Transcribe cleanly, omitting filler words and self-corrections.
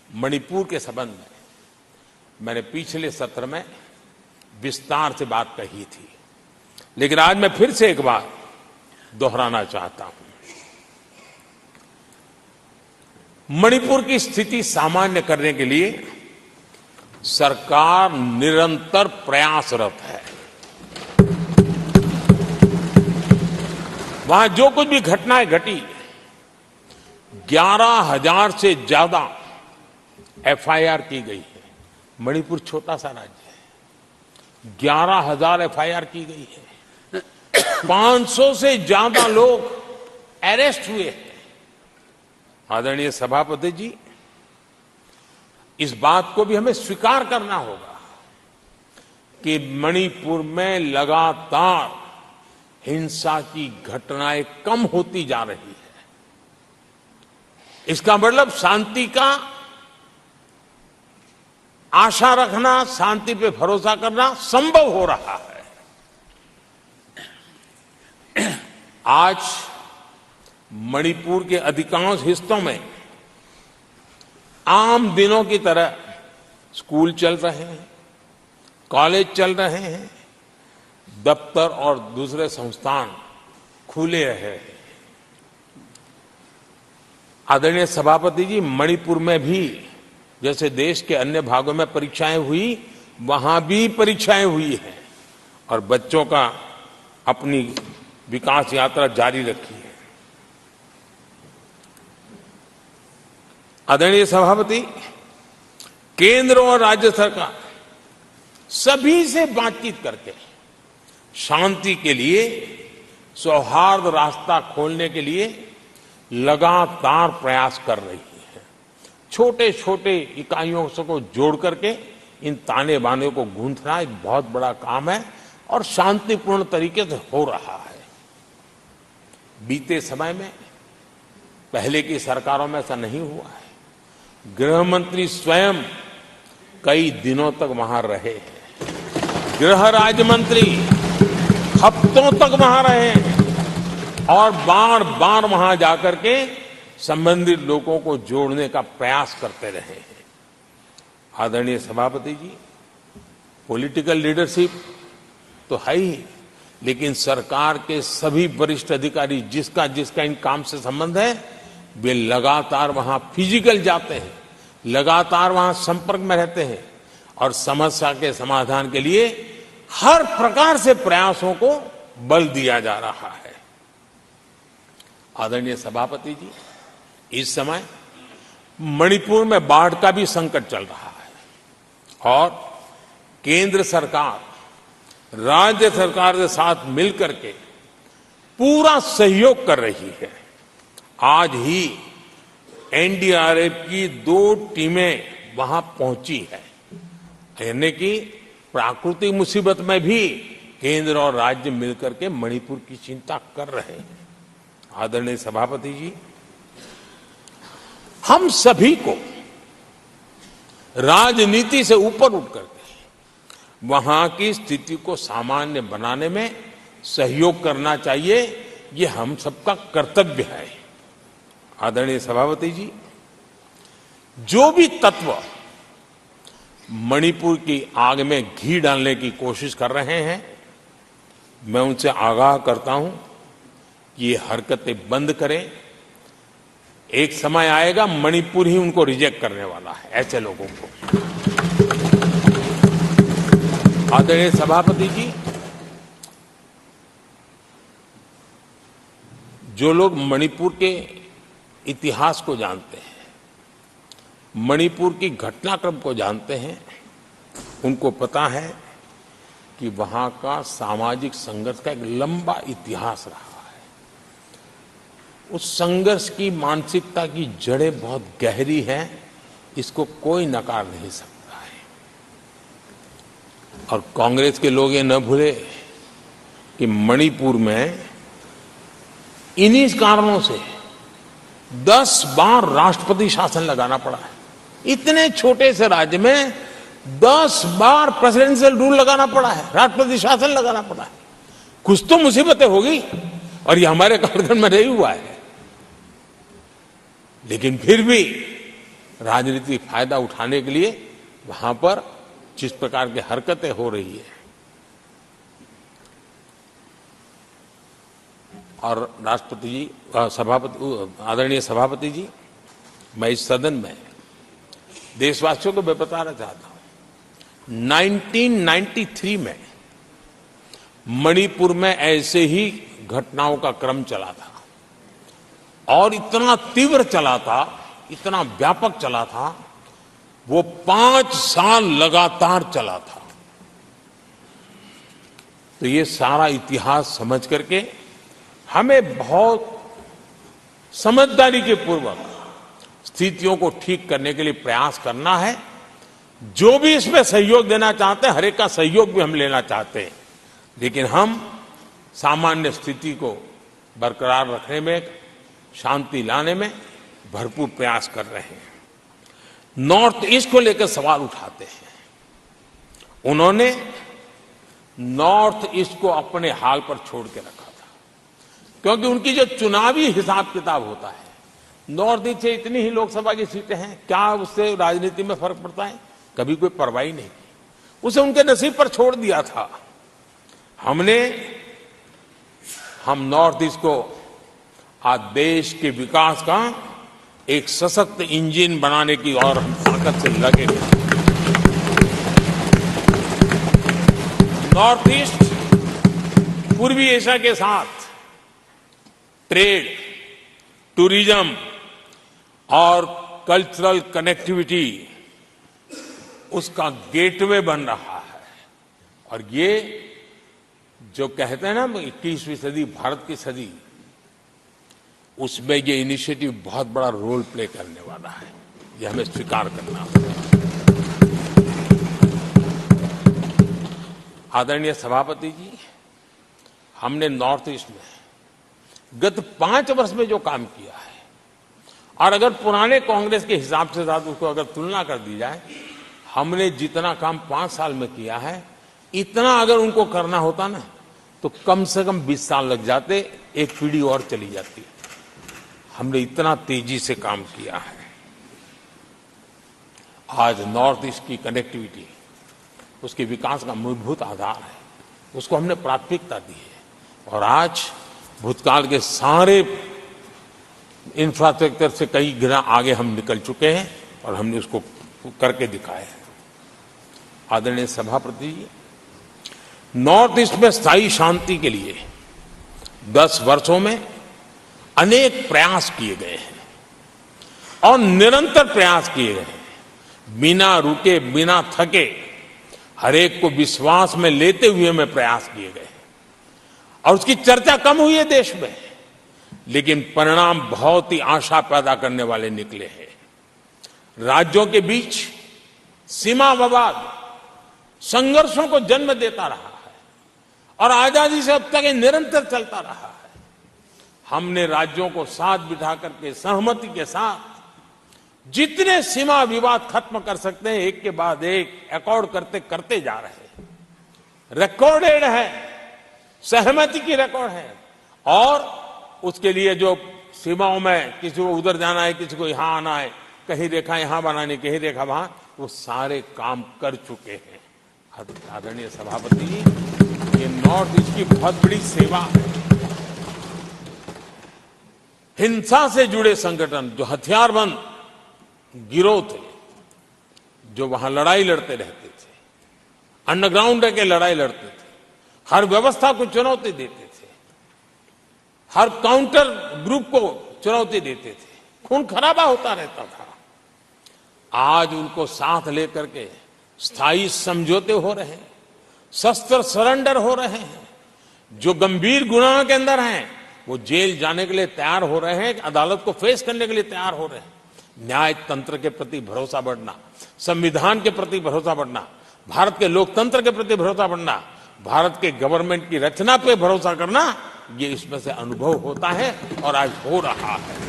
मणिपुर के संबंध में मैंने पिछले सत्र में विस्तार से बात कही थी, लेकिन आज मैं फिर से एक बार दोहराना चाहता हूं। मणिपुर की स्थिति सामान्य करने के लिए सरकार निरंतर प्रयासरत है। वहां जो कुछ भी घटनाएं घटी, 11,000 से ज्यादा एफआईआर की गई है। मणिपुर छोटा सा राज्य है, 11,000 एफआईआर की गई है। 500 से ज्यादा लोग अरेस्ट हुए हैं। आदरणीय सभापति जी, इस बात को भी हमें स्वीकार करना होगा कि मणिपुर में लगातार हिंसा की घटनाएं कम होती जा रही है। इसका मतलब शांति का आशा रखना, शांति पे भरोसा करना संभव हो रहा है। आज मणिपुर के अधिकांश हिस्सों में आम दिनों की तरह स्कूल चल रहे हैं, कॉलेज चल रहे हैं, दफ्तर और दूसरे संस्थान खुले हैं। आदरणीय सभापति जी, मणिपुर में भी जैसे देश के अन्य भागों में परीक्षाएं हुई, वहां भी परीक्षाएं हुई हैं और बच्चों का अपनी विकास यात्रा जारी रखी है। आदरणीय सभापति, केंद्र और राज्य सरकार सभी से बातचीत करके शांति के लिए, सौहार्द रास्ता खोलने के लिए लगातार प्रयास कर रही है। छोटे छोटे इकाइयों को जोड़ करके इन ताने बाने को गूंथना एक बहुत बड़ा काम है और शांतिपूर्ण तरीके से हो रहा है। बीते समय में पहले की सरकारों में ऐसा नहीं हुआ है। गृह मंत्री स्वयं कई दिनों तक वहां रहे हैं, गृह राज्य मंत्री हफ्तों तक वहां रहे हैं और बार बार वहां जाकर के संबंधित लोगों को जोड़ने का प्रयास करते रहे हैं। आदरणीय सभापति जी, पॉलिटिकल लीडरशिप तो है ही, लेकिन सरकार के सभी वरिष्ठ अधिकारी जिसका इन काम से संबंध है, वे लगातार वहां फिजिकल जाते हैं, लगातार वहां संपर्क में रहते हैं और समस्या के समाधान के लिए हर प्रकार से प्रयासों को बल दिया जा रहा है। आदरणीय सभापति जी, इस समय मणिपुर में बाढ़ का भी संकट चल रहा है और केंद्र सरकार राज्य सरकार के साथ मिलकर के पूरा सहयोग कर रही है। आज ही एनडीआरएफ की 2 टीमें वहां पहुंची है, यानी कि प्राकृतिक मुसीबत में भी केंद्र और राज्य मिलकर के मणिपुर की चिंता कर रहे हैं। आदरणीय सभापति जी, हम सभी को राजनीति से ऊपर उठ करके वहां की स्थिति को सामान्य बनाने में सहयोग करना चाहिए। ये हम सबका कर्तव्य है। आदरणीय सभापति जी, जो भी तत्व मणिपुर की आग में घी डालने की कोशिश कर रहे हैं, मैं उनसे आगाह करता हूं कि ये हरकतें बंद करें। एक समय आएगा मणिपुर ही उनको रिजेक्ट करने वाला है, ऐसे लोगों को। आदरणीय सभापति जी, जो लोग मणिपुर के इतिहास को जानते हैं, मणिपुर की घटनाक्रम को जानते हैं, उनको पता है कि वहां का सामाजिक संघर्ष का एक लंबा इतिहास रहा है। उस संघर्ष की मानसिकता की जड़ें बहुत गहरी हैं, इसको कोई नकार नहीं सकता है। और कांग्रेस के लोग ये न भूले कि मणिपुर में इन्हीं कारणों से 10 बार राष्ट्रपति शासन लगाना पड़ा है। इतने छोटे से राज्य में 10 बार प्रेसिडेंशियल रूल लगाना पड़ा है, राष्ट्रपति शासन लगाना पड़ा है। कुछ तो मुसीबतें होगी और ये हमारे कार्यक्रम में नहीं हुआ है, लेकिन फिर भी राजनीतिक फायदा उठाने के लिए वहां पर जिस प्रकार की हरकतें हो रही है, और राष्ट्रपति जी, आदरणीय सभापति जी, मैं इस सदन में देशवासियों को मैं बताना चाहता हूं, 1993 में मणिपुर में ऐसे ही घटनाओं का क्रम चला था और इतना तीव्र चला था, इतना व्यापक चला था, वो 5 साल लगातार चला था। तो ये सारा इतिहास समझ करके हमें बहुत समझदारी के पूर्वक स्थितियों को ठीक करने के लिए प्रयास करना है। जो भी इसमें सहयोग देना चाहते हैं, हर एक का सहयोग भी हम लेना चाहते हैं, लेकिन हम सामान्य स्थिति को बरकरार रखने में, शांति लाने में भरपूर प्रयास कर रहे हैं। नॉर्थ ईस्ट को लेकर सवाल उठाते हैं। उन्होंने नॉर्थ ईस्ट को अपने हाल पर छोड़ के रखा था, क्योंकि उनकी जो चुनावी हिसाब किताब होता है, नॉर्थ ईस्ट से इतनी ही लोकसभा की सीटें हैं, क्या उससे राजनीति में फर्क पड़ता है? कभी कोई परवाह नहीं की, उसे उनके नसीब पर छोड़ दिया था। हम नॉर्थ ईस्ट को आज देश के विकास का एक सशक्त इंजन बनाने की और हम ताकत से लगे हुए हैं। नॉर्थ ईस्ट पूर्वी एशिया के साथ ट्रेड, टूरिज्म और कल्चरल कनेक्टिविटी उसका गेटवे बन रहा है। और ये जो कहते हैं ना 21वीं सदी भारत की सदी, उसमें ये इनिशिएटिव बहुत बड़ा रोल प्ले करने वाला है। ये हमें स्वीकार करना होगा। आदरणीय सभापति जी, हमने नॉर्थ ईस्ट में गत 5 वर्ष में जो काम किया है, और अगर पुराने कांग्रेस के हिसाब से साथ उसको अगर तुलना कर दी जाए, हमने जितना काम 5 साल में किया है, इतना अगर उनको करना होता ना, तो कम से कम 20 साल लग जाते, एक पीढ़ी और चली जाती। हमने इतना तेजी से काम किया है। आज नॉर्थ ईस्ट की कनेक्टिविटी उसके विकास का मूलभूत आधार है, उसको हमने प्राथमिकता दी है। और आज भूतकाल के सारे इंफ्रास्ट्रक्चर से कई गुना आगे हम निकल चुके हैं और हमने उसको करके दिखाया है। आदरणीय सभापति जी, नॉर्थ ईस्ट में स्थायी शांति के लिए 10 वर्षों में अनेक प्रयास किए गए हैं और निरंतर प्रयास किए गए हैं। बिना रुके, बिना थके, हर एक को विश्वास में लेते हुए में प्रयास किए गए हैं। और उसकी चर्चा कम हुई है देश में, लेकिन परिणाम बहुत ही आशा पैदा करने वाले निकले हैं। राज्यों के बीच सीमा विवाद संघर्षों को जन्म देता रहा है और आजादी से अब तक ये निरंतर चलता रहा है। हमने राज्यों को साथ बिठा करके सहमति के साथ जितने सीमा विवाद खत्म कर सकते हैं, एक के बाद एक अकॉर्ड करते करते जा रहे हैं। रिकॉर्डेड है, सहमति की रिकॉर्ड है। और उसके लिए जो सीमाओं में किसी को उधर जाना है, किसी को यहां आना है, कहीं रेखा यहां बनानी, कहीं रेखा वहां, वो सारे काम कर चुके हैं। आदरणीय सभापति जी, ये नॉर्थ ईस्ट की बहुत बड़ी सेवा है। हिंसा से जुड़े संगठन, जो हथियारबंद गिरोह थे, जो वहां लड़ाई लड़ते रहते थे, अंडरग्राउंड के लड़ाई लड़ते थे, हर व्यवस्था को चुनौती देते थे, हर काउंटर ग्रुप को चुनौती देते थे, खून खराबा होता रहता था। आज उनको साथ लेकर के स्थायी समझौते हो रहे हैं, शस्त्र सरेंडर हो रहे हैं। जो गंभीर गुनाह के अंदर हैं, वो जेल जाने के लिए तैयार हो रहे हैं, अदालत को फेस करने के लिए तैयार हो रहे हैं। न्याय तंत्र के प्रति भरोसा बढ़ना, संविधान के प्रति भरोसा बढ़ना, भारत के लोकतंत्र के प्रति भरोसा बढ़ना, भारत के गवर्नमेंट की रचना पे भरोसा करना, ये इसमें से अनुभव होता है और आज हो रहा है।